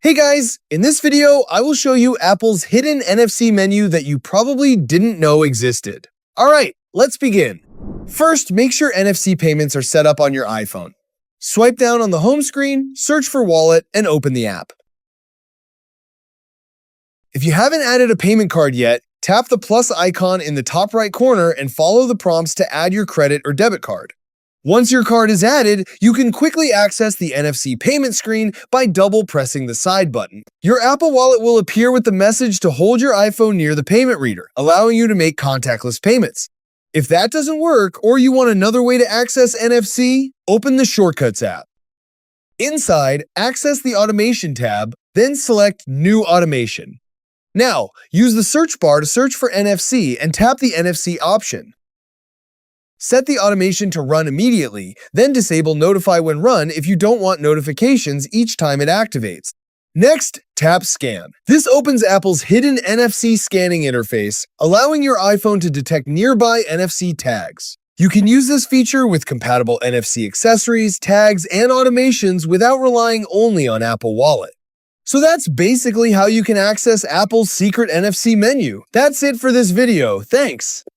Hey guys, in this video, I will show you Apple's hidden NFC menu that you probably didn't know existed. Alright, let's begin. First, make sure NFC payments are set up on your iPhone. Swipe down on the home screen, search for Wallet, and open the app. If you haven't added a payment card yet, tap the plus icon in the top right corner and follow the prompts to add your credit or debit card. Once your card is added, you can quickly access the NFC payment screen by double pressing the side button. Your Apple Wallet will appear with the message to hold your iPhone near the payment reader, allowing you to make contactless payments. If that doesn't work, or you want another way to access NFC, open the Shortcuts app. Inside, access the Automation tab, then select New Automation. Now, use the search bar to search for NFC and tap the NFC option. Set the automation to run immediately, then disable Notify when run if you don't want notifications each time it activates. Next, tap Scan. This opens Apple's hidden NFC scanning interface, allowing your iPhone to detect nearby NFC tags. You can use this feature with compatible NFC accessories, tags, and automations without relying only on Apple Wallet. So that's basically how you can access Apple's secret NFC menu. That's it for this video. Thanks!